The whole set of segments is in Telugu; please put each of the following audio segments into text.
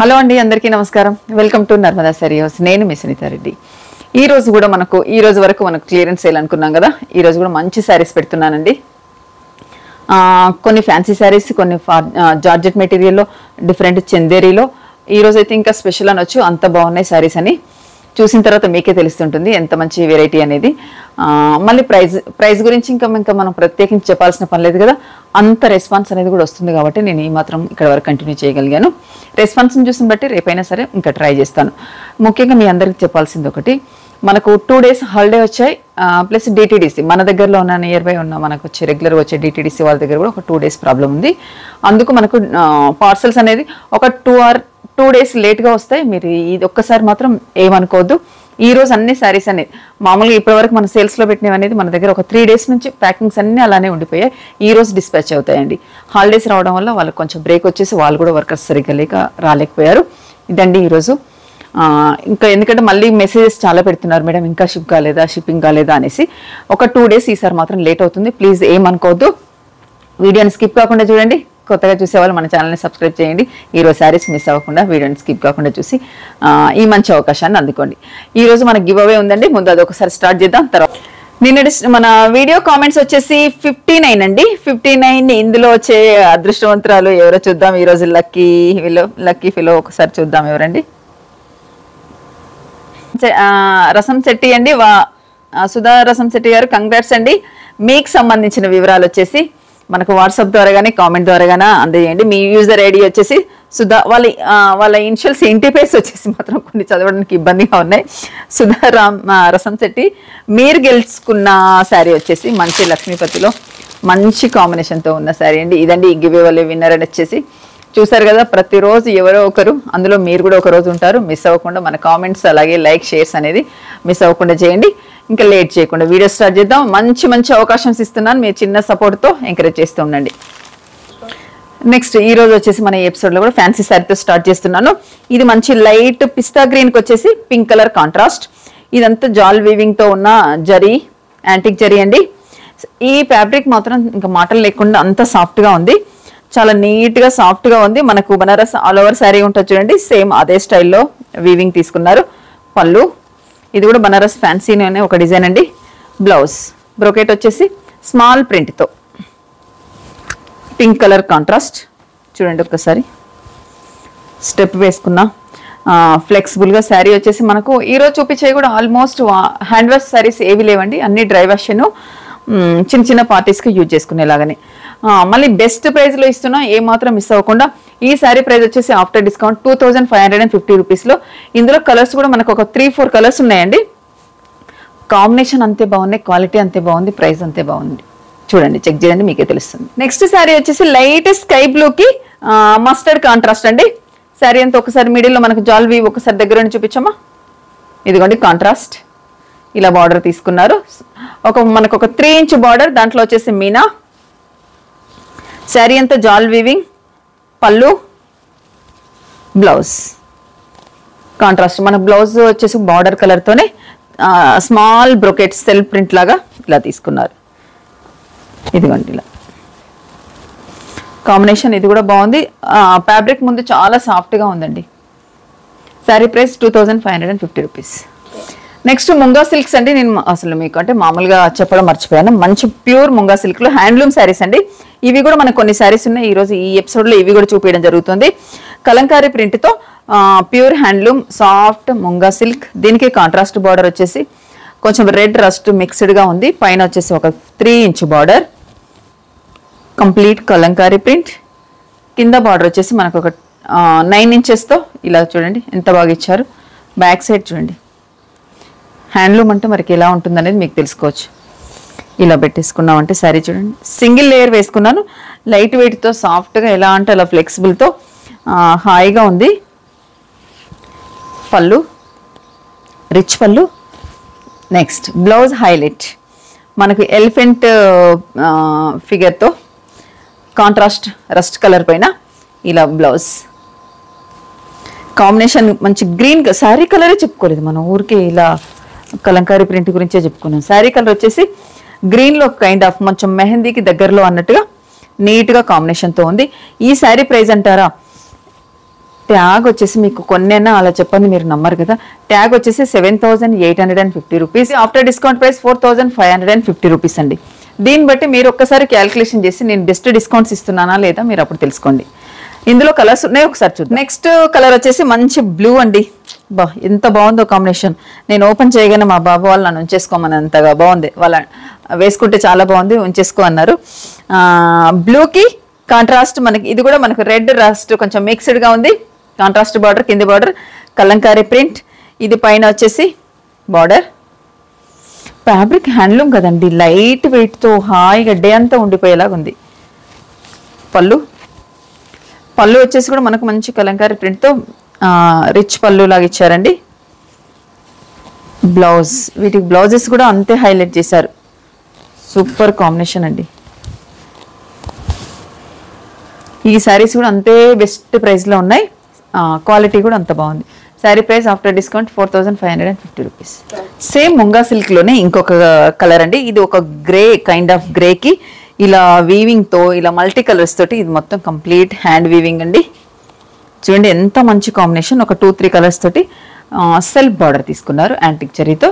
హలో అండి, అందరికీ నమస్కారం. Welcome to Narmada sorry house. నేను మీ సునీతా రెడ్డి. ఈ రోజు కూడా ఈ రోజు వరకు మనకు క్లియరెన్స్ సేల్ అనుకున్నాం కదా, ఈ రోజు కూడా మంచి శారీస్ పెడుతున్నానండి. కొన్ని ఫ్యాన్సీ శారీస్, కొన్ని జార్జెట్ మెటీరియల్లో, డిఫరెంట్ చందేరీలో. ఈ రోజు అయితే ఇంకా స్పెషల్ అనొచ్చు, అంత బాగున్నాయి శారీస్ అని. చూసిన తర్వాత మీకే తెలుస్తుంటుంది ఎంత మంచి వెరైటీ అనేది. మళ్ళీ ప్రైస్ గురించి ఇంకా మనం ప్రత్యేకించి చెప్పాల్సిన పని లేదు కదా, అంత రెస్పాన్స్ అనేది కూడా వస్తుంది కాబట్టి నేను ఈ మాత్రం ఇక్కడ వరకు కంటిన్యూ చేయగలిగాను. రెస్పాన్స్ని చూసిన బట్టి రేపైనా సరే ఇంకా ట్రై చేస్తాను. ముఖ్యంగా మీ అందరికి చెప్పాల్సింది ఒకటి, మనకు 2 days హాలిడే వచ్చాయి, ప్లస్ డిటీడీసీ మన దగ్గరలో ఉన్న నియర్ బై ఉన్న మనకు వచ్చే రెగ్యులర్గా వచ్చే డిటీడీసీ వాళ్ళ దగ్గర కూడా ఒక 2 days ప్రాబ్లం ఉంది. అందుకు మనకు పార్సల్స్ అనేది ఒక 2 days లేట్గా వస్తాయి. మీరు ఇది ఒక్కసారి మాత్రం ఏమనుకోవద్దు. ఈ రోజు అన్ని శారీస్ అనేది మామూలుగా ఇప్పటివరకు మన సేల్స్లో పెట్టినవి అనేది మన దగ్గర ఒక 3 days నుంచి ప్యాకింగ్స్ అన్నీ అలానే ఉండిపోయాయి. ఈ రోజు డిస్పాచ్ అవుతాయండి. హాలిడేస్ రావడం వల్ల వాళ్ళకి కొంచెం బ్రేక్ వచ్చేసి వాళ్ళు కూడా వర్కర్స్ సరిగ్గా రాలేకపోయారు. ఇదండి ఈరోజు. ఇంకా ఎందుకంటే మళ్ళీ మెసేజెస్ చాలా పెడుతున్నారు, మేడం ఇంకా షిప్పింగ్ కాలేదా అనేసి. ఒక 2 days ఈసారి మాత్రం లేట్ అవుతుంది. ప్లీజ్ ఏమనుకోవద్దు. వీడియోని స్కిప్ కాకుండా చూడండి. కొత్తగా చూసేవాళ్ళు మన ఛానల్ని సబ్స్క్రైబ్ చేయండి. ఈరోజు శారీస్ మిస్ అవ్వకుండా వీడియోని స్కిప్ కాకుండా చూసి ఈ మంచి అవకాశాన్ని అందుకోండి. ఈరోజు మనకు గివ్ అవే ఉందండి. ముందు అది ఒకసారి స్టార్ట్ చేద్దాం. తర్వాత నిన్నటి మన వీడియో కామెంట్స్ వచ్చేసి 59 అండి. 59 ఇందులో వచ్చే అదృష్టవంతురాలు ఎవరో చూద్దాం. ఈరోజు లక్కీ ఫిలో ఒకసారి చూద్దాం ఎవరండి. రసం శెట్టి అండి, సుధా రసం శెట్టి గారు, కంగ్రాట్స్ అండి. మీకు సంబంధించిన వివరాలు వచ్చేసి మనకు వాట్సాప్ ద్వారా కానీ కామెంట్ ద్వారా కానీ అందజేయండి. మీ యూజర్ ఐడి వచ్చేసి సుధా, వాళ్ళ ఇనిషియల్స్ ఇంటి పేర్స్ వచ్చేసి మాత్రం కొన్ని చదవడానికి ఇబ్బందిగా ఉన్నాయి. సుధా రసం శెట్టి, మీరు గెలుచుకున్న శారీ వచ్చేసి మంచి లక్ష్మీపతిలో మంచి కాంబినేషన్తో ఉన్న శారీ అండి. ఇదండి ఈ గివ్ అవే విన్నర్ అని వచ్చేసి. చూసారు కదా, ప్రతిరోజు ఎవరో ఒకరు, అందులో మీరు కూడా ఒక రోజు ఉంటారు. మిస్ అవ్వకుండా మన కామెంట్స్ అలాగే లైక్ షేర్స్ అనేది మిస్ అవ్వకుండా చేయండి. ఇంకా లేట్ చేయకుండా వీడియో స్టార్ట్ చేద్దాం. మంచి అవకాశన్స్ ఇస్తున్నాను, మీరు చిన్న సపోర్ట్తో ఎంకరేజ్ చేస్తూ ఉండండి. నెక్స్ట్ ఈ రోజు వచ్చేసి మన ఎపిసోడ్లో కూడా ఫ్యాన్సీ శారీతో స్టార్ట్ చేస్తున్నాను. ఇది మంచి లైట్ పిస్తా గ్రీన్కి వచ్చేసి పింక్ కలర్ కాంట్రాస్ట్. ఇదంతా జాల్ వీవింగ్తో ఉన్న జరీ, యాంటిక్ జరీ అండి. ఈ ఫ్యాబ్రిక్ మాత్రం ఇంకా మాటలు లేకుండా అంత సాఫ్ట్గా ఉంది, చాలా నీట్గా సాఫ్ట్గా ఉంది. మనకు బనారస్ ఆల్ ఓవర్ శారీ ఉంటుంది చూడండి, సేమ్ అదే స్టైల్లో వీవింగ్ తీసుకున్నారు. పళ్ళు ఇది కూడా బనారస్ ఫ్యాన్సీనే ఒక డిజైన్ అండి. బ్లౌజ్ బ్రోకెట్ వచ్చేసి స్మాల్ ప్రింట్తో పింక్ కలర్ కాంట్రాస్ట్ చూడండి. ఒక్కసారి స్టెప్ వేసుకున్నా ఫ్లెక్సిబుల్గా శారీ వచ్చేసి మనకు ఈరోజు చూపించే కూడా ఆల్మోస్ట్ హ్యాండ్ వాష్ శారీస్ ఏవి లేవండి, అన్ని డ్రై వాష్ చిన్న పార్టీస్కి యూజ్ చేసుకునేలాగానే. మళ్ళీ బెస్ట్ ప్రైస్లో ఇస్తున్నా, ఏమాత్రం మిస్ అవ్వకుండా. ఈ శారీ ప్రైస్ వచ్చేసి ఆఫ్టర్ డిస్కౌంట్ 2550 రూపీస్లో. ఇందులో కలర్స్ కూడా మనకు ఒక 3-4 కలర్స్ ఉన్నాయండి. కాంబినేషన్ అంతే బాగున్నాయి, క్వాలిటీ అంతే బాగుంది, ప్రైస్ అంతే బాగుంది. చూడండి, చెక్ చేయండి, మీకే తెలుస్తుంది. నెక్స్ట్ శారీ వచ్చేసి లైట్ స్కై బ్లూకి మస్టర్డ్ కాంట్రాస్ట్ అండి. శారీ అంతా ఒకసారి మిడిల్లో మనకు జాల్ వీవ్ ఒకసారి దగ్గర నుండి చూపించమ్మా. ఇదిగోండి కాంట్రాస్ట్, ఇలా బార్డర్ తీసుకున్నారు. మనకు ఒక 3 inch బార్డర్, దాంట్లో వచ్చేసి మీనా. శారీ అంతా జాల్ వీవింగ్, పళ్ళు, బ్లౌజ్ కాంట్రాస్ట్. మన బ్లౌజ్ వచ్చేసి బార్డర్ కలర్తోనే స్మాల్ బ్రోకెట్ సెల్ఫ్ ప్రింట్ లాగా ఇలా తీసుకున్నారు. ఇదిగోండి ఇలా కాంబినేషన్, ఇది కూడా బాగుంది. ఫ్యాబ్రిక్ ముందు చాలా సాఫ్ట్గా ఉందండి. Sari price 2550 rupees. Next munga silks అండి. నేను అసలు మీకు అంటే మామూలుగా చెప్పడం మర్చిపోయాను. మంచి ప్యూర్ ముంగా సిల్క్లో హ్యాండ్లూమ్ శారీస్ అండి. ఇవి కూడా మనకు కొన్ని శారీస్ ఉన్నాయి. ఈరోజు ఈ ఎపిసోడ్లో ఇవి కూడా చూపించడం జరుగుతుంది. కలంకారీ ప్రింట్తో pure handloom soft munga silk. దీనికి కాంట్రాస్ట్ బార్డర్ వచ్చేసి కొంచెం రెడ్ రస్ట్ మిక్స్డ్గా ఉంది. పైన వచ్చేసి ఒక 3 inch border, complete Kalamkari print. కింద బార్డర్ వచ్చేసి మనకు ఒక 9 inchesతో ఇలా చూడండి ఎంత బాగా ఇచ్చారు. బ్యాక్ సైడ్ చూడండి. హ్యాండ్లూమ్ అంటే మనకి ఎలా ఉంటుంది అనేది మీకు తెలుసుకోవచ్చు. ఇలా పెట్టేసుకున్నామంటే శారీ చూడండి, సింగిల్ లేయర్ వేసుకున్నాను. లైట్ వెయిట్తో సాఫ్ట్గా ఎలా అంటే అలా ఫ్లెక్సిబుల్తో హాయిగా ఉంది. పళ్ళు రిచ్ పళ్ళు. నెక్స్ట్ బ్లౌజ్ హైలైట్ మనకు ఎలిఫెంట్ ఫిగర్తో కాంట్రాస్ట్ రస్ట్ కలర్ పైన ఇలా బ్లౌజ్ కాంబినేషన్. మంచి గ్రీన్ శారీ కలరే చెప్పుకోలేదు మనం, ఊరికే ఇలా కలంకారీ ప్రింట్ గురించే చెప్పుకున్నాం. శారీ కలర్ వచ్చేసి గ్రీన్లో కైండ్ ఆఫ్ కొంచెం మెహందీకి దగ్గరలో అన్నట్టుగా నీట్గా కాంబినేషన్తో ఉంది. ఈ శారీ ప్రైస్ అంటారా ట్యాగ్ వచ్చేసి మీకు కొన్నైనా అలా చెప్పండి, మీరు నమ్మరు కదా. ట్యాగ్ వచ్చేసి 7,850 rupees. After discount price 4,550 rupees అండి. దీన్ని బట్టి మీరు ఒక్కసారి క్యాలిక్యులేషన్ చేసి నేను బెస్ట్ డిస్కౌంట్స్ ఇస్తున్నానా లేదా మీరు అప్పుడు తెలుసుకోండి. ఇందులో కలర్స్ ఉన్నాయి, ఒకసారి చూద్దాం. నెక్స్ట్ కలర్ వచ్చేసి మంచి బ్లూ అండి. బా ఎంత బాగుందో కాంబినేషన్. నేను ఓపెన్ చేయగానే మా బాబు వాళ్ళు నన్ను ఉంచేసుకోమని అంతగా బాగుంది. వాళ్ళ వేసుకుంటే చాలా బాగుంది, ఉంచేసుకో అన్నారు. బ్లూకి కాంట్రాస్ట్ మనకి ఇది కూడా మనకు రెడ్ రస్ట్ కొంచెం మిక్స్డ్గా ఉంది. కాంట్రాస్ట్ బార్డర్, కింది బార్డర్ కలంకారీ ప్రింట్, ఇది పైన వచ్చేసి బార్డర్. ఫ్యాబ్రిక్ హ్యాండ్లూమ్ కదండి, లైట్ వెయిట్తో హాయిగా డే అంతా ఉండిపోయేలాగా ఉంది. పళ్ళు వచ్చేసి కూడా మనకు మంచి కలంకారీ ప్రింట్తో రిచ్ పళ్ళు లాగా ఇచ్చారండి. బ్లౌజ్, వీటికి బ్లౌజెస్ కూడా అంతే హైలైట్ చేశారు. సూపర్ కాంబినేషన్ అండి. ఈ శారీస్ కూడా అంతే బెస్ట్ ప్రైస్లో ఉన్నాయి. క్వాలిటీ కూడా అంత బాగుంది. Sari price after discount 4,550 rupees. Same munga సిల్క్లోనే ఇంకొక కలర్ అండి. ఇది ఒక గ్రే కైండ్ ఆఫ్ గ్రేకి ఇలా వీవింగ్తో ఇలా మల్టీ కలర్స్ తోటి ఇది మొత్తం కంప్లీట్ హ్యాండ్ వీవింగ్ అండి. చూడండి ఎంత మంచి కాంబినేషన్. ఒక 2-3 కలర్స్ తోటి సెల్ఫ్ బార్డర్ తీసుకున్నారు యాంటిక్ జరీతో.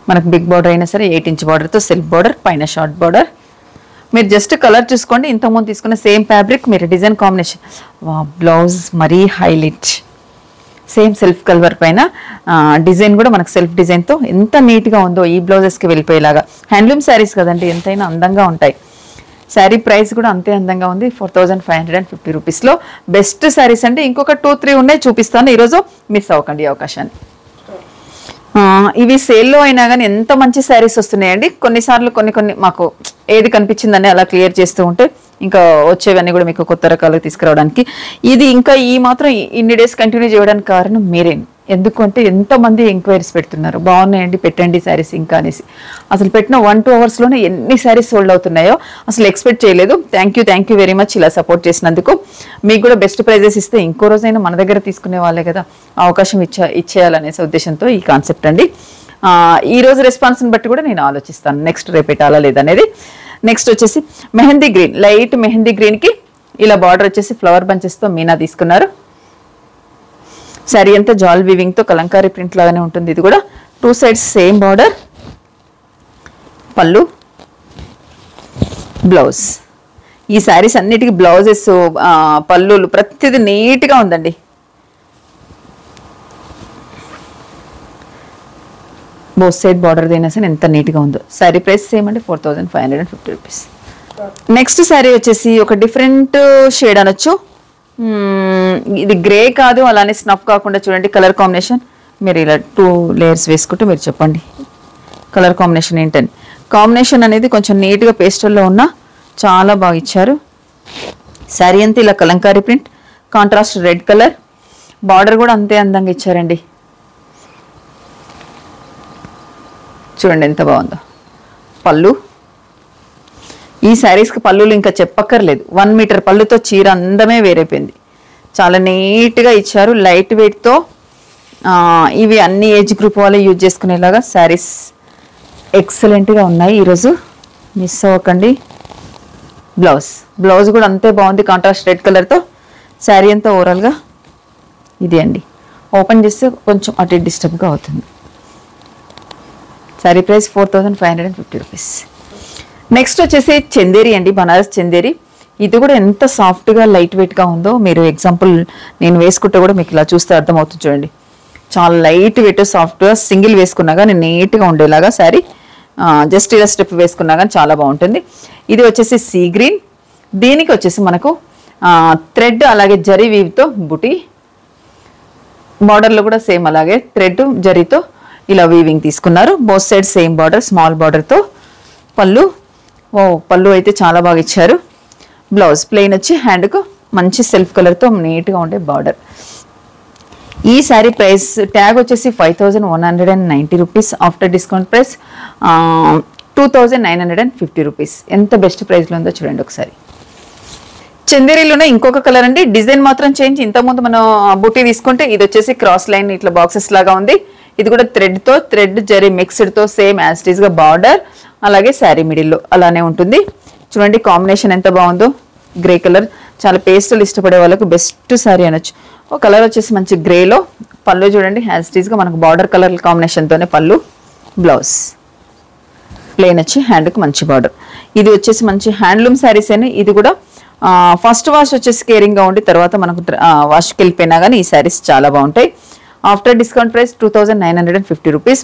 మనకు బిగ్ బార్డర్ అయినా సరే 8 ఇంచ్ బార్డర్తో సెల్ఫ్ బార్డర్, పైన షార్ట్ బార్డర్. మీరు జస్ట్ కలర్ చూసుకోండి, ఇంతకుముందు తీసుకున్న సేమ్ ఫ్యాబ్రిక్ మీరు డిజైన్ కాంబినేషన్. బ్లౌజ్ మరీ హైలైట్, సేమ్ సెల్ఫ్ కలర్ పైన డిజైన్ కూడా మనకు సెల్ఫ్ డిజైన్తో ఎంత నీట్గా ఉందో ఈ బ్లౌజెస్కి వెళ్ళిపోయేలాగా. హ్యాండ్లూమ్ శారీస్ కదండి, ఎంతైనా అందంగా ఉంటాయి. శారీ ప్రైస్ కూడా అంతే అందంగా ఉంది. 4,550 రూపీస్లో బెస్ట్ శారీస్ అంటే ఇంకొక 2-3 ఉన్నాయి, చూపిస్తాను. ఈరోజు మిస్ అవ్వకండి అవకాశాన్ని. ఇవి సేల్లో అయినా కానీ ఎంత మంచి శారీస్ వస్తున్నాయండి. కొన్నిసార్లు కొన్ని మాకు ఏది కనిపించిందని అలా క్లియర్ చేస్తూ ఉంటే ఇంకా వచ్చేవన్నీ కూడా మీకు కొత్త రకాలు తీసుకురావడానికి. ఇది ఇంకా ఈ మాత్రం ఇన్ని డేస్ కంటిన్యూ చేయడానికి కారణం మీరే. ఎందుకంటే ఎంతమంది ఎంక్వైరీస్ పెడుతున్నారు, బాగున్నాయండి పెట్టండి శారీస్ ఇంకా అనేసి. అసలు పెట్టిన 1-2 అవర్స్లోనే ఎన్ని శారీస్ సోల్డ్ అవుతున్నాయో అసలు ఎక్స్పెక్ట్ చేయలేదు. థ్యాంక్ యూ వెరీ మచ్ ఇలా సపోర్ట్ చేసినందుకు. మీకు కూడా బెస్ట్ ప్రైజెస్ ఇస్తే ఇంకో రోజైనా మన దగ్గర తీసుకునే వాళ్ళే కదా, అవకాశం ఇచ్చేయాలనేసి ఉద్దేశంతో ఈ కాన్సెప్ట్ అండి. ఈ రోజు రెస్పాన్స్ని బట్టి కూడా నేను ఆలోచిస్తాను నెక్స్ట్ రేపు పెట్టాలా లేదనేది. నెక్స్ట్ వచ్చేసి మెహందీ గ్రీన్, లైట్ మెహందీ గ్రీన్కి ఇలా బార్డర్ వచ్చేసి ఫ్లవర్ బంచెస్తో మీనా తీసుకున్నారు. శారీ అంతా జాల్ వీవింగ్తో కలంకారీ ప్రింట్ లాగానే ఉంటుంది. ఇది కూడా 2 సైడ్స్ సేమ్ బార్డర్, పళ్ళు, బ్లౌజ్. ఈ శారీస్ అన్నిటికీ బ్లౌజెస్, పళ్ళులు ప్రతిదీ నీట్గా ఉందండి. బోత్ సైడ్ బార్డర్ అయినా సరే ఎంత నీట్గా ఉందో. శారీ ప్రైస్ సేమ్ అండి, 4,550 రూపీస్. నెక్స్ట్ శారీ వచ్చేసి ఒక డిఫరెంట్ షేడ్ అనొచ్చు. ఇది గ్రే కాదు, అలానే స్నఫ్ కాకుండా చూడండి కలర్ కాంబినేషన్. మీరు ఇలా 2 లేయర్స్ వేసుకుంటే మీరు చెప్పండి కలర్ కాంబినేషన్ ఏంటని. కాంబినేషన్ అనేది కొంచెం నీట్గా పేస్టల్లో ఉన్న చాలా బాగా ఇచ్చారు. శారీ అంతా ఇలా Kalamkari print, contrast red colour, border కూడా అంతే అందంగా ఇచ్చారండి. చూడండి ఎంత బాగుందో. పళ్ళు, ఈ శారీస్కి పళ్ళులు ఇంకా చెప్పక్కర్లేదు. 1 మీటర్ పళ్ళుతో చీర అందమే వేరైపోయింది. చాలా నీట్గా ఇచ్చారు, లైట్ వెయిట్తో. ఇవి అన్ని ఏజ్ గ్రూప్ వాళ్ళే యూజ్ చేసుకునేలాగా శారీస్ ఎక్సలెంట్గా ఉన్నాయి. ఈరోజు మిస్ అవ్వకండి. బ్లౌజ్ కూడా అంతే బాగుంది, కాంట్రాస్ట్ రెడ్ కలర్తో. శారీ అంతా ఓవరాల్గా ఇది అండి. ఓపెన్ చేస్తే కొంచెం అటు డిస్టర్బ్గా అవుతుంది. Sari price 4,550 rupees. నెక్స్ట్ వచ్చేసి చందేరి అండి, బనారస్ చందేరి. ఇది కూడా ఎంత సాఫ్ట్గా లైట్ వెయిట్గా ఉందో. మీరు ఎగ్జాంపుల్ నేను వేసుకుంటే కూడా మీకు ఇలా చూస్తే అర్థమవుతుంది. చూడండి చాలా లైట్ వెయిట్, సాఫ్ట్గా సింగిల్ వేసుకున్నా కానీ నీట్గా ఉండేలాగా శారీ. జస్ట్ ఇలా స్టెప్ వేసుకున్నా కానీ చాలా బాగుంటుంది. ఇది వచ్చేసి సీ గ్రీన్. దీనికి వచ్చేసి మనకు థ్రెడ్ అలాగే జరీ వీవ్తో బుటీ, బార్డర్లో కూడా సేమ్ అలాగే థ్రెడ్ జరీతో ఇలా వీవింగ్ తీసుకున్నారు. Both side same border, small బార్డర్తో. పళ్ళు అయితే చాలా బాగా ఇచ్చారు. బ్లౌజ్ ప్లెయిన్ వచ్చి హ్యాండ్కు మంచి సెల్ఫ్ కలర్తో నీట్గా ఉండే బార్డర్. ఈ శారీ ప్రైస్ ట్యాగ్ వచ్చేసి 5,190 rupees. After discount price 2,950 rupees. ఎంత బెస్ట్ ప్రైస్లో ఉందో చూడండి ఒకసారి. చందేరీలోనే ఇంకొక కలర్ అండి, డిజైన్ మాత్రం చేంజ్. ఇంతకుముందు మనం బుటీ తీసుకుంటే ఇది వచ్చేసి క్రాస్ లైన్ ఇట్లా బాక్సెస్ లాగా ఉంది. ఇది కూడా థ్రెడ్ జరీ మిక్స్డ్తో సేమ్ యాజ్ గా బార్డర్, అలాగే శారీ మిడిల్లో అలానే ఉంటుంది. చూడండి కాంబినేషన్ ఎంత బాగుందో. గ్రే కలర్ చాలా పేస్టల్ ఇష్టపడే వాళ్ళకు బెస్ట్ శారీ అనొచ్చు. ఒక కలర్ వచ్చేసి మంచి గ్రేలో, పళ్ళు చూడండి యాజ్ ఇట్ ఈస్గా మనకు బార్డర్ కలర్ కాంబినేషన్తోనే పళ్ళు, బ్లౌజ్ ప్లెయిన్ వచ్చి హ్యాండ్కి మంచి బార్డర్. ఇది వచ్చేసి మంచి హ్యాండ్లూమ్ శారీస్ అని. ఇది కూడా ఫస్ట్ వాష్ వచ్చేసి కేరింగ్గా ఉండి తర్వాత మనకు వాష్కి వెళ్ళిపోయినా కానీ ఈ శారీస్ చాలా బాగుంటాయి. After discount price 2950 rupees.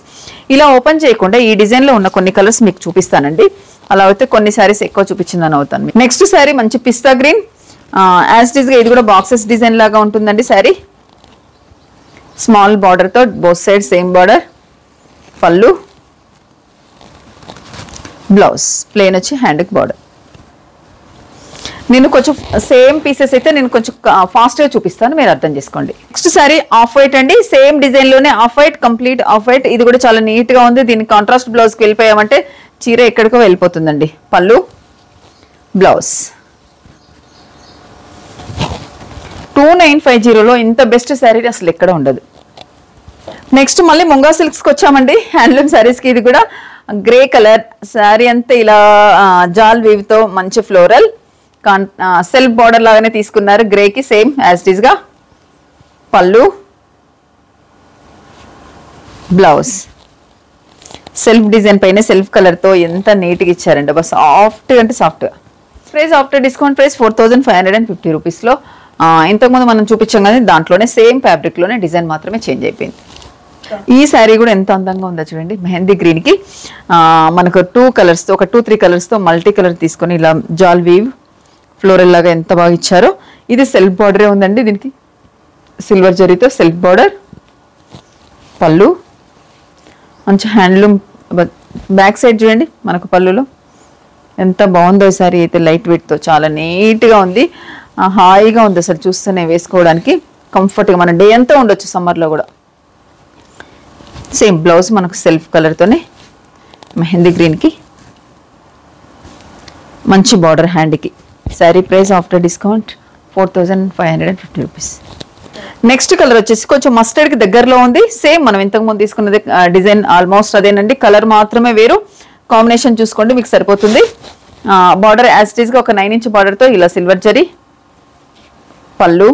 ఇలా ఓపెన్ చేయకుండా ఈ డిజైన్లో ఉన్న కొన్ని కలర్స్ మీకు చూపిస్తానండి. అలా అయితే కొన్ని శారీస్ ఎక్కువ చూపించిందని అవుతాను. నెక్స్ట్ శారీ మంచి పిస్తా గ్రీన్, యాజ్ ఇట్ ఈస్గా ఇది కూడా బాక్సెస్ డిజైన్ లాగా ఉంటుందండి. శారీ స్మాల్ బార్డర్తో బోత్ సైడ్ సేమ్ బార్డర్, పళ్ళు, బ్లౌజ్ ప్లెయిన్ వచ్చి హ్యాండ్కి బార్డర్. నేను కొంచెం సేమ్ పీసెస్ అయితే నేను కొంచెం ఫాస్ట్గా చూపిస్తాను, మీరు అర్థం చేసుకోండి. నెక్స్ట్ సారీ ఆఫ్ వైట్ అండి, సేమ్ డిజైన్లోనే off white, complete off white. ఇది కూడా చాలా నీట్గా ఉంది. దీనికి కాంట్రాస్ట్ బ్లౌజ్కి వెళ్ళిపోయామంటే చీర ఎక్కడికో వెళ్ళిపోతుందండి. పళ్ళు, బ్లౌజ్ 2950లో ఇంత బెస్ట్ శారీ అసలు ఎక్కడ ఉండదు. నెక్స్ట్ మళ్ళీ ముంగా సిల్క్స్కి వచ్చామండి, హ్యాండ్లూమ్ శారీస్కి. ఇది కూడా గ్రే కలర్ శారీ అంతా ఇలా జాల్ వీవ్తో మంచి ఫ్లోరల్ సెల్ఫ్ బార్డర్ లాగానే తీసుకున్నారు. గ్రేకి సేమ్ యాజ్ ఇట్ ఈస్గా పళ్ళు, బ్లౌజ్ సెల్ఫ్ డిజైన్ పైన సెల్ఫ్ కలర్తో ఎంత నీట్గా ఇచ్చారండి. బస్ సాఫ్ట్గా అంటే సాఫ్ట్గా. ప్రైస్ ఆఫ్టర్ డిస్కౌంట్ ప్రైస్ 4550 రూపీస్లో. ఇంతకుముందు మనం చూపించాం కానీ దాంట్లోనే సేమ్ ఫ్యాబ్రిక్లోనే డిజైన్ మాత్రమే చేంజ్ అయిపోయింది. ఈ శారీ కూడా ఎంత అందంగా ఉందో చూడండి. మెహందీ గ్రీన్కి మనకు 2 కలర్స్తో ఒక 2-3 కలర్స్తో మల్టీ కలర్ తీసుకొని ఇలా జాల్ వీవ్ ఫ్లోరల్ లాగా ఎంత బాగా ఇచ్చారో. ఇది సెల్ఫ్ బార్డరే ఉందండి, దీనికి సిల్వర్ జరీతో సెల్ఫ్ బార్డర్, పళ్ళు మంచి హ్యాండ్లూమ్. బ్యాక్ సైడ్ చూడండి మనకు పళ్ళులో ఎంత బాగుందో ఈ శారీ అయితే. లైట్ వెయిట్తో చాలా నీట్గా ఉంది, హాయిగా ఉంది అసలు చూస్తూనే వేసుకోవడానికి కంఫర్ట్గా. మన డే అంతా ఉండొచ్చు సమ్మర్లో కూడా. సేమ్ బ్లౌజ్ మనకు సెల్ఫ్ కలర్తోనే మెహందీ గ్రీన్కి మంచి బార్డర్ హ్యాండ్కి. Sari price after discount 4550 rupees. Next colour వచ్చేసి కొంచెం మస్టర్డ్కి దగ్గరలో ఉంది. సేమ్ మనం ఇంతకుముందు తీసుకున్నది డిజైన్ ఆల్మోస్ట్ అదేనండి, కలర్ మాత్రమే వేరు. కాంబినేషన్ చూసుకోండి మీకు సరిపోతుంది. బార్డర్ యాజ్ ఇట్ ఈస్గా ఒక 9 ఇంచ్ బార్డర్తో ఇలా సిల్వర్ జరీ, పళ్ళు,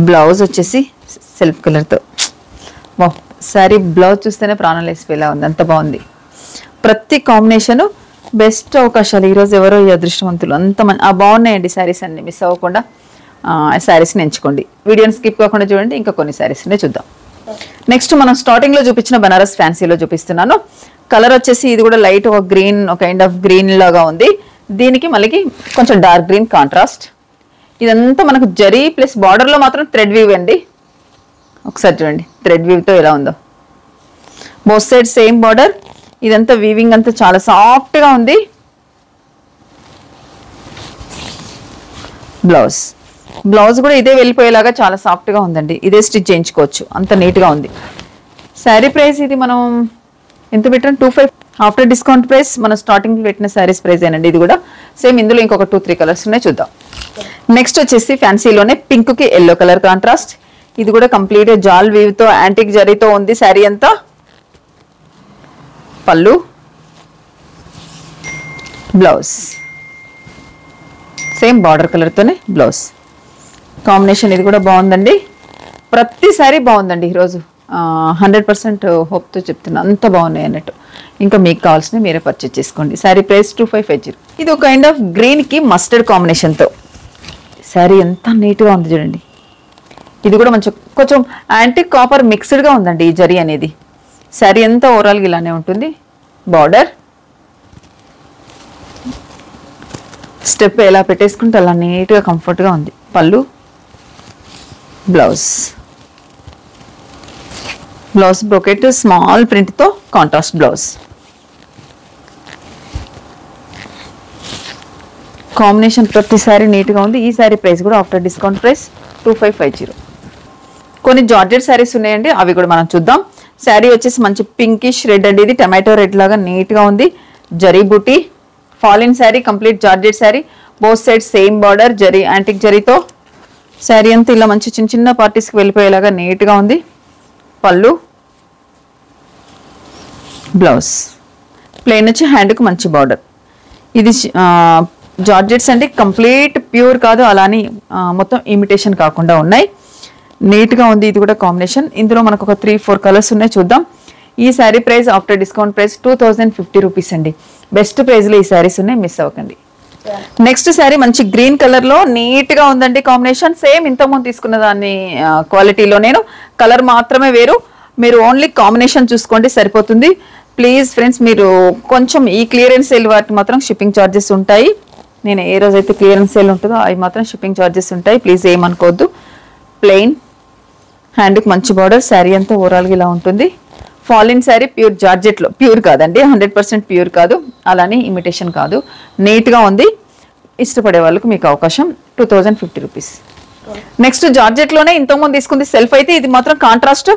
బ్లౌజ్ వచ్చేసి సెల్ఫ్ కలర్తో. వా శారీ బ్లౌజ్ చూస్తేనే ప్రాణం లేసిపోయేలా ఉంది, అంత బాగుంది. ప్రతి కాంబినేషను బెస్ట్ అవకాశాలు. ఈరోజు ఎవరో ఈ అదృష్టవంతులు అంత బాగున్నాయండి శారీస్ అన్ని. మిస్ అవ్వకుండా శారీస్ని ఎంచుకోండి. వీడియోని స్కిప్ కాకుండా చూడండి. ఇంకా కొన్ని శారీస్ని చూద్దాం. నెక్స్ట్ మనం స్టార్టింగ్లో చూపించిన బనారస్ ఫ్యాన్సీలో చూపిస్తున్నాను. కలర్ వచ్చేసి ఇది కూడా లైట్ ఒక గ్రీన్, ఒక కైండ్ ఆఫ్ గ్రీన్ లాగా ఉంది. దీనికి మళ్ళీ కొంచెం డార్క్ గ్రీన్ కాంట్రాస్ట్. ఇదంతా మనకు జరీ ప్లస్ బార్డర్లో మాత్రం థ్రెడ్ వీవ్ అండి. ఒకసారి చూడండి థ్రెడ్ వీవ్తో ఎలా ఉందో. Both side same border. ఇదంతా వీవింగ్ అంతా చాలా సాఫ్ట్గా ఉంది. బ్లౌజ్ కూడా ఇదే వెళ్ళిపోయేలాగా చాలా సాఫ్ట్గా ఉందండి. ఇదే స్టిచ్ చేయించుకోవచ్చు, అంత నీట్గా ఉంది. శారీ ప్రైస్ ఇది మనం ఎంత పెట్టాం 25. ఆఫ్టర్ డిస్కౌంట్ ప్రైస్ మనం స్టార్టింగ్ పెట్టిన శారీస్ ప్రైస్ ఏనండి. ఇది కూడా సేమ్. ఇందులో ఇంకొక 2-3 కలర్స్ ఉన్నాయి, చూద్దాం. నెక్స్ట్ వచ్చేసి ఫ్యాన్సీలోనే పింక్కి ఎల్లో కలర్ కాంట్రాస్ట్. ఇది కూడా కంప్లీట్ జాల్ వీవ్తో యాంటిక్ జరీతో ఉంది శారీ అంతా. పళ్ళు, బ్లౌజ్ సేమ్ బార్డర్ కలర్తోనే బ్లౌజ్. కాంబినేషన్ ఇది కూడా బాగుందండి. ప్రతి శారీ బాగుందండి ఈరోజు. 100% హోప్తో చెప్తున్నా, అంత బాగున్నాయి అన్నట్టు. ఇంకా మీకు కావాల్సిన మీరే పర్చేజ్ చేసుకోండి. శారీ ప్రైస్ 2550. ఇది ఒక కైండ్ ఆఫ్ గ్రీన్కి మస్టర్డ్ కాంబినేషన్తో శారీ ఎంత నీట్గా ఉంది చూడండి. ఇది కూడా కొంచెం యాంటిక్ కాపర్ మిక్స్డ్గా ఉందండి ఈ జరీ అనేది. శారీ అంతా ఓవరాల్గా ఇలానే ఉంటుంది. బార్డర్ స్టెప్ ఎలా పెట్టేసుకుంటే అలా నీట్గా కంఫర్ట్గా ఉంది. పళ్ళు, బ్లౌజ్ బ్రోకెట్ స్మాల్ ప్రింట్తో కాంట్రాస్ట్ బ్లౌజ్. కాంబినేషన్ ప్రతిసారి నీట్గా ఉంది. ఈ శారీ ప్రైస్ కూడా ఆఫ్టర్ డిస్కౌంట్ ప్రైస్ 2550. కొన్ని జార్జెట్ శారీస్ ఉన్నాయండి, అవి కూడా మనం చూద్దాం. శారీ వచ్చేసి మంచి పింకిష్ రెడ్ అండి. ఇది టమాటో రెడ్ లాగా నీట్గా ఉంది. జరీ బూటీ ఫాలిన్ sari, complete georgette sari. Both side same border zari, antique జరీతో శారీ అంతా ఇలా మంచి చిన్న చిన్న పార్టీస్కి వెళ్ళిపోయేలాగా నీట్గా ఉంది. పళ్ళు, బ్లౌజ్ ప్లెయిన్ వచ్చి హ్యాండ్కి మంచి బార్డర్. ఇది జార్జెట్స్ అండి, కంప్లీట్ ప్యూర్ కాదు, అలాని మొత్తం ఇమిటేషన్ కాకుండా ఉన్నాయి. నీట్గా ఉంది. ఇది కూడా కాంబినేషన్. ఇందులో మనకు ఒక 3-4 కలర్స్ ఉన్నాయి, చూద్దాం. ఈ sari price after discount price 2050 rupees అండి. బెస్ట్ ప్రైస్లో ఈ శారీస్ ఉన్నాయి, మిస్ అవ్వకండి. నెక్స్ట్ శారీ మంచి గ్రీన్ కలర్లో నీట్గా ఉందండి కాంబినేషన్. సేమ్ ఇంతకుముందు తీసుకున్న దాన్ని క్వాలిటీలో, నేను కలర్ మాత్రమే వేరు. మీరు ఓన్లీ కాంబినేషన్ చూసుకోండి సరిపోతుంది. ప్లీజ్ ఫ్రెండ్స్, మీరు కొంచెం ఈ క్లియరెన్స్ సేల్ వాటికి మాత్రం షిప్పింగ్ ఛార్జెస్ ఉంటాయి. నేను ఏ రోజైతే క్లియరెన్స్ సేల్ ఉంటుందో అవి మాత్రం షిప్పింగ్ ఛార్జెస్ ఉంటాయి, ప్లీజ్ ఏమనుకోవద్దు. ప్లెయిన్ హ్యాండ్కి మంచి బార్డర్, శారీ అంతా ఓవరాల్గా ఇలా ఉంటుంది. ఫాలిన్ శారీ ప్యూర్ జార్జెట్లో, ప్యూర్ కాదండి, 100% ప్యూర్ కాదు, అలానే ఇమిటేషన్ కాదు, నీట్గా ఉంది. ఇష్టపడే వాళ్ళకు మీకు అవకాశం. 2050 రూపీస్. నెక్స్ట్ జార్జెట్లోనే ఇంతకుముందు తీసుకుంది సెల్ఫ్ అయితే, ఇది మాత్రం కాంట్రాస్ట్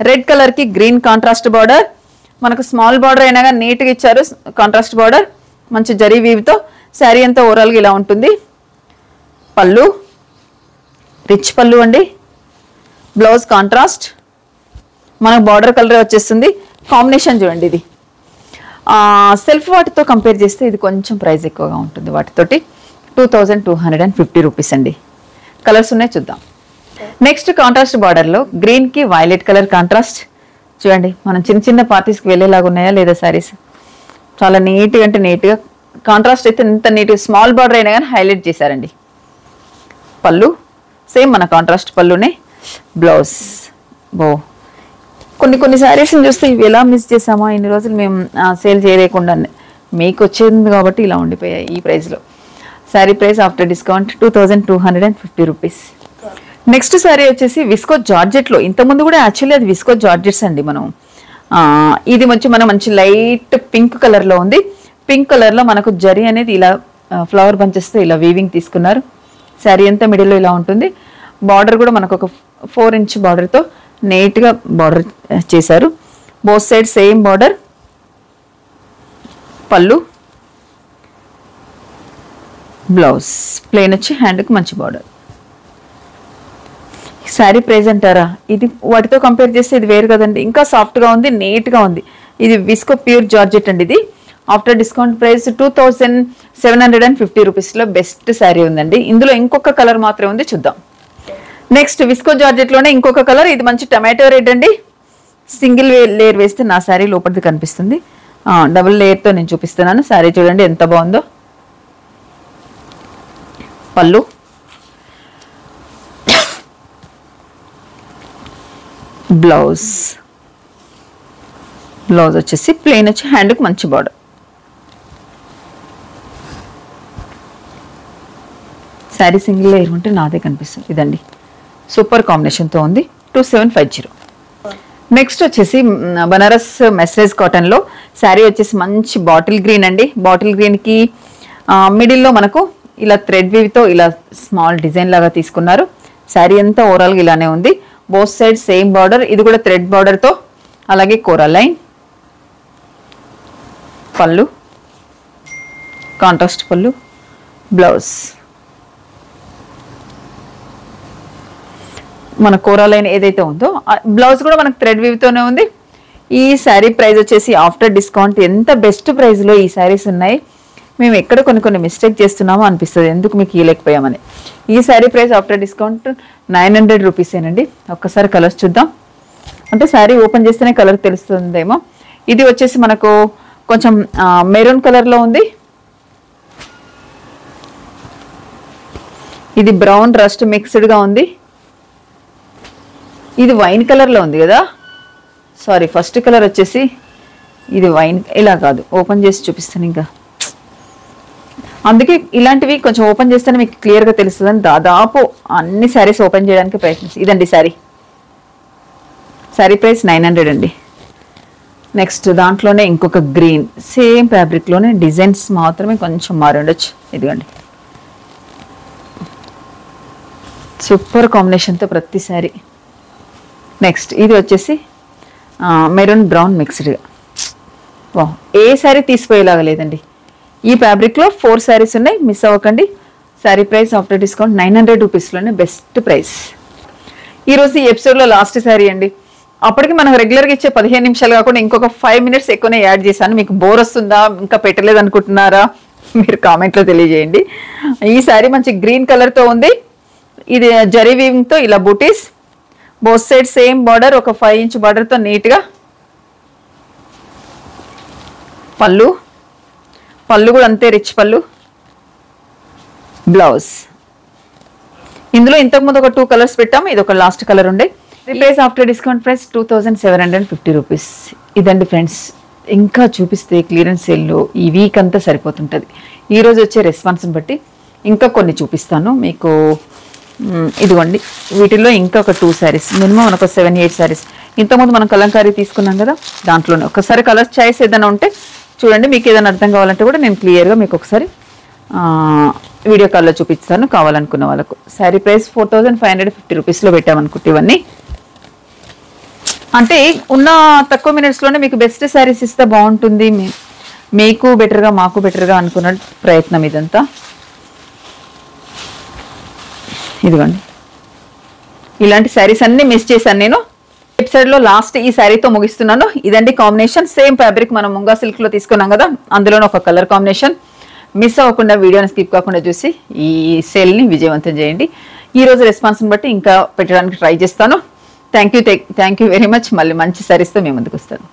రెడ్ కలర్కి గ్రీన్ కాంట్రాస్ట్ బార్డర్. మనకు స్మాల్ బార్డర్ అయినా కానీ నీట్గా ఇచ్చారు. కాంట్రాస్ట్ బార్డర్ మంచి జరీ వీవ్తో, శారీ అంతా ఓవరాల్గా ఇలా ఉంటుంది. పళ్ళు రిచ్ పళ్ళు అండి. బ్లౌజ్ కాంట్రాస్ట్, మనకు బార్డర్ కలర్ వచ్చేస్తుంది. కాంబినేషన్ చూడండి, ఇది సెల్ఫ్ వాటితో కంపేర్ చేస్తే ఇది కొంచెం ప్రైస్ ఎక్కువగా ఉంటుంది వాటితోటి. 2250 రూపీస్ అండి. కలర్స్ ఉన్నాయి, చూద్దాం. నెక్స్ట్ కాంట్రాస్ట్ బార్డర్లో గ్రీన్కి వైలెట్ కలర్ కాంట్రాస్ట్ చూడండి. మనం చిన్న చిన్న పార్టీస్కి వెళ్ళేలాగా ఉన్నాయా లేదా శారీస్, చాలా నీట్గా అంటే నీట్గా కాంట్రాస్ట్ అయితే ఎంత నీట్గా, స్మాల్ బార్డర్ అయినా కానీ హైలైట్ చేశారండి. పళ్ళు సేమ్ మన కాంట్రాస్ట్ పళ్ళునే. బ్లౌజ్ కొన్ని శారీస్ని చూస్తే ఇవి ఎలా మిస్ చేసామా, ఇన్ని రోజులు మేము సేల్ చేయలేకుండా, మీకు వచ్చేది కాబట్టి ఇలా ఉండిపోయాయి ఈ ప్రైస్లో. Sari price after discount 2250 rupees. Next sari వచ్చేసి విస్కో జార్జెట్లో. ఇంతకుముందు కూడా యాక్చువల్లీ అది విస్కో జార్జెట్స్ అండి. ఇది వచ్చి మనం మంచి లైట్ పింక్ కలర్లో ఉంది. పింక్ కలర్లో మనకు జరీ అనేది ఇలా ఫ్లవర్ బంచెస్తో ఇలా వీవింగ్ తీసుకున్నారు. శారీ అంతా మిడిల్లో ఇలా ఉంటుంది. బార్డర్ కూడా మనకు ఒక 4 ఇంచ్ బార్డర్తో నీట్గా బార్డర్ చేశారు. Both side same border. పళ్ళు, బ్లౌజ్ ప్లెయిన్ వచ్చి హ్యాండ్కి మంచి బార్డర్. శారీ ప్రైస్ అంటారా, ఇది వాటితో కంపేర్ చేస్తే ఇది వేరు కదండి, ఇంకా సాఫ్ట్గా ఉంది, నీట్గా ఉంది. ఇది విస్కో ప్యూర్ జార్జెట్ అండి. ఇది ఆఫ్టర్ డిస్కౌంట్ ప్రైస్ 2750 రూపీస్లో బెస్ట్ శారీ ఉందండి. ఇందులో ఇంకొక కలర్ మాత్రమే ఉంది, చూద్దాం. నెక్స్ట్ విస్కో జార్జెట్లోనే ఇంకొక కలర్, ఇది మంచి టమాటో రెడ్ అండి. సింగిల్ లేయర్ వేస్తే నా శారీ లోపలిది కనిపిస్తుంది, డబుల్ లేయర్తో నేను చూపిస్తున్నాను. శారీ చూడండి ఎంత బాగుందో. పళ్ళు, బ్లౌజ్ వచ్చేసి ప్లెయిన్ వచ్చి హ్యాండ్కి మంచి బార్డర్. శారీ సింగిల్ లేయర్ ఉంటే నాదే కనిపిస్తుంది. ఇదండి సూపర్ కాంబినేషన్తో ఉంది. 2750. నెక్స్ట్ వచ్చేసి బనారస్ మెస్రేజ్ కాటన్లో శారీ వచ్చేసి మంచి బాటిల్ గ్రీన్ అండి. బాటిల్ గ్రీన్కి మిడిల్లో మనకు ఇలా థ్రెడ్ వీవ్తో ఇలా స్మాల్ డిజైన్ లాగా తీసుకున్నారు. శారీ అంతా ఓవరాల్గా ఇలానే ఉంది. బోత్ సైడ్ సేమ్ బార్డర్, ఇది కూడా థ్రెడ్ బార్డర్తో, అలాగే కోరల్ లైన్. పళ్ళు కాంట్రాస్ట్ పళ్ళు, బ్లౌజ్ మన కోరల్ లైన్ ఏదైతే ఉందో బ్లౌజ్ కూడా మనకు థ్రెడ్ వీవ్తోనే ఉంది. ఈ శారీ ప్రైస్ వచ్చేసి ఆఫ్టర్ డిస్కౌంట్ ఎంత బెస్ట్ ప్రైస్లో ఈ శారీస్ ఉన్నాయి. మేము ఎక్కడ కొన్ని మిస్టేక్ చేస్తున్నామో అనిపిస్తుంది, ఎందుకు మీకు ఇవ్వలేకపోయామని. ఈ శారీ ప్రైస్ ఆఫ్టర్ డిస్కౌంట్ 900 రూపీసేనండి. ఒక్కసారి కలర్స్ చూద్దాం, అంటే శారీ ఓపెన్ చేస్తేనే కలర్ తెలుస్తుందేమో. ఇది వచ్చేసి మనకు కొంచెం మెరూన్ కలర్లో ఉంది. ఇది బ్రౌన్ రస్ట్ మిక్స్డ్గా ఉంది. ఇది వైన్ కలర్లో ఉంది కదా, సారీ ఫస్ట్ కలర్ వచ్చేసి ఇది వైన్, ఇలా కాదు, ఓపెన్ చేసి చూపిస్తాను. ఇంకా అందుకే ఇలాంటివి కొంచెం ఓపెన్ చేస్తేనే మీకు క్లియర్గా తెలుస్తుందని దాదాపు అన్ని శారీస్ ఓపెన్ చేయడానికి ప్రయత్నిస్తాను. ఇదండి శారీ ప్రైస్ 900 అండి. నెక్స్ట్ దాంట్లోనే ఇంకొక గ్రీన్, సేమ్ ఫ్యాబ్రిక్లోనే డిజైన్స్ మాత్రమే కొంచెం మారి ఉండొచ్చు. ఇదిగోండి సూపర్ కాంబినేషన్తో ప్రతి శారీ. నెక్స్ట్ ఇది వచ్చేసి మెరూన్ బ్రౌన్ మిక్స్డ్గా. ఏ శారీ తీసిపోయేలాగా లేదండి. ఈ ఫ్యాబ్రిక్లో 4 శారీస్ ఉన్నాయి, మిస్ అవ్వకండి. శారీ ప్రైస్ ఆఫ్టర్ డిస్కౌంట్ 900 రూపీస్లోనే బెస్ట్ ప్రైస్. ఈరోజు ఈ ఎపిసోడ్లో లాస్ట్ శారీ అండి. అప్పటికి మనం రెగ్యులర్గా ఇచ్చే 15 నిమిషాలు కాకుండా ఇంకొక 5 మినిట్స్ ఎక్కువనే యాడ్ చేశాను. మీకు బోర్ వస్తుందా, ఇంకా పెట్టలేదు అనుకుంటున్నారా, మీరు కామెంట్లో తెలియజేయండి. ఈ శారీ మంచి గ్రీన్ కలర్తో ఉంది. ఇది జరీ వీవింగ్తో ఇలా బూటీస్, బోత్ సైడ్ సేమ్ బార్డర్, ఒక 5 ఇంచ్ బార్డర్తో నీట్గా. పళ్ళు కూడా అంతే రిచ్ పళ్ళు. బ్లౌజ్ ఇందులో ఇంతకుముందు ఒక 2 కలర్స్ పెట్టాము, ఇది ఒక లాస్ట్ కలర్ ఉండే. Price after discount price 2750 rupees. ఇదండి ఫ్రెండ్స్, ఇంకా చూపిస్తే క్లియరెన్స్ సేల్లో ఈ వీక్ అంతా సరిపోతుంటుంది. ఈరోజు వచ్చే రెస్పాన్స్ని బట్టి ఇంకా కొన్ని చూపిస్తాను మీకు. ఇదిగోండి, వీటిల్లో ఇంకా ఒక 2 శారీస్, మినిమం ఒక 7-8 శారీస్. ఇంతకుముందు మనం కలంకారీ తీసుకున్నాం కదా, దాంట్లోనే ఒకసారి కలర్ చాయిస్ ఏదైనా ఉంటే చూడండి. మీకు ఏదైనా అర్థం కావాలంటే కూడా నేను క్లియర్గా మీకు ఒకసారి వీడియో కాల్లో చూపిస్తాను కావాలనుకున్న వాళ్ళకు. శారీ ప్రైస్ 4550 రూపీస్లో పెట్టామనుకుంటే ఇవన్నీ. అంటే ఉన్న తక్కువ మినిట్స్లోనే మీకు బెస్ట్ శారీస్ ఇస్తే బాగుంటుంది, మీకు బెటర్గా మాకు బెటర్గా అనుకున్న ప్రయత్నం ఇదంతా. ఇదిగోండి, ఇలాంటి శారీస్ అన్నీ మిస్ చేశాను నేను. ఎపిసోడ్లో లాస్ట్ ఈ శారీతో ముగిస్తున్నాను. ఇదండి కాంబినేషన్, సేమ్ ఫ్యాబ్రిక్ మనం ముంగా సిల్క్లో తీసుకున్నాం కదా, అందులోనే ఒక కలర్ కాంబినేషన్. మిస్ అవ్వకుండా వీడియోని స్కిప్ కాకుండా చూసి ఈ సేల్ని విజయవంతం చేయండి. ఈరోజు రెస్పాన్స్ని బట్టి ఇంకా పెట్టడానికి ట్రై చేస్తాను. Thank you very much. మళ్ళీ మంచి శారీస్తో మేము ముందుకు వస్తాను.